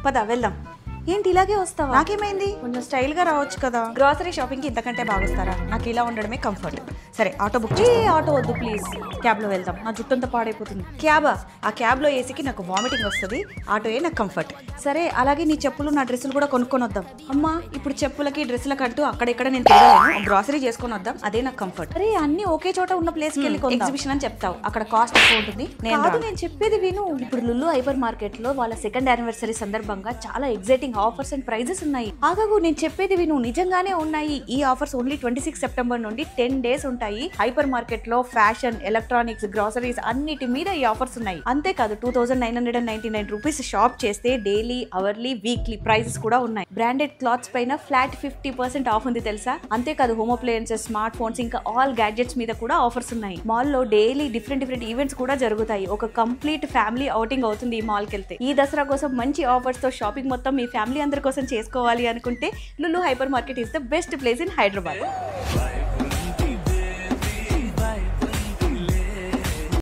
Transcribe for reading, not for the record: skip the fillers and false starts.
పద వెళ్దాం. ఏంటి ఇలాగే వస్తావా? నాకేమైంది, కొంచెం స్టైల్గా రావచ్చు కదా. గ్రాసరీ షాపింగ్కి ఇంతకంటే బాగా వస్తారా? నాకు ఇలా ఉండడమే కంఫర్ట్. సరే ఆటో బుక్ చేయి. ఆటో వద్దు ప్లీజ్, క్యాబ్లో వెళ్దాం. నా జుట్టంతా పాడైపోతుంది. క్యాబా? ఆ క్యాబ్లో ఏసీకి నాకు వామిటింగ్ వస్తుంది. ఆటోయే నాకు కంఫర్ట్. సరే అలాగే నీ చెప్పులు నా డ్రెస్సులు కూడా కొనుక్కొని వద్దాం. అమ్మా ఇప్పుడు చెప్పులకి డ్రెస్సులకు అంటూ అక్కడెక్కడ నేను తిరగలేను. గ్రాసరీ చేసుకొని వద్దాం, అదే నాకు కంఫర్ట్. అరే అన్ని ఒకే చోట ఉన్న ప్లేస్కి వెళ్ళి ఎగ్జిబిషన్ అని చెప్తావు, అక్కడ కాస్ట్ ఎక్కువ ఉంటుంది. నేను చెప్పేది విను. ఇప్పుడు లులు హైపర్ మార్కెట్ లో వాళ్ళ సెకండ్ యానివర్సరీ సందర్భంగా చాలా ఎగ్జైటింగ్ ఆఫర్స్ అండ్ ప్రైజెస్ ఉన్నాయి. ఆగగు, నేను చెప్పేది విను, నిజంగానే ఉన్నాయి. ఈ ఆఫర్స్ ఓన్లీ 26 సెప్టెంబర్ నుండి 10 days ఉంటాయి. హైపర్ మార్కెట్ లో ఫ్యాషన్, ఎలక్ట్రానిక్స్, గ్రాసరీస్ అన్నిటి మీద ఈ ఆఫర్స్ ఉన్నాయి. అంతేకాదు 2999 రూపీస్ షాప్ చేస్తే డైలీ, అవర్లీ, వీక్లీ ప్రైజెస్ కూడా ఉన్నాయి. బ్రాండెడ్ క్లాత్స్ పైన ఫ్లాట్ 50% ఆఫ్ ఉంది తెలుసా? అంతేకాదు హోమ్ అప్లయన్సెస్, స్మార్ట్ ఫోన్స్, ఇంకా ఆల్ గ్యాడ్జెట్స్ మీద కూడా ఆఫర్స్ ఉన్నాయి. మాల్ లో డైలీ డిఫరెంట్ ఈవెంట్స్ కూడా జరుగుతాయి. ఒక కంప్లీట్ ఫ్యామిలీ అవుటింగ్ అవుతుంది ఈ మాల్ కి వెళ్తే. ఈ దసరా కోసం మంచి ఆఫర్స్ తో షాపింగ్ మొత్తం మీ ఫ్యామిలీ అందరి కోసం చేసుకోవాలి అనుకుంటే Lulu hyper market is the best place in Hyderabad.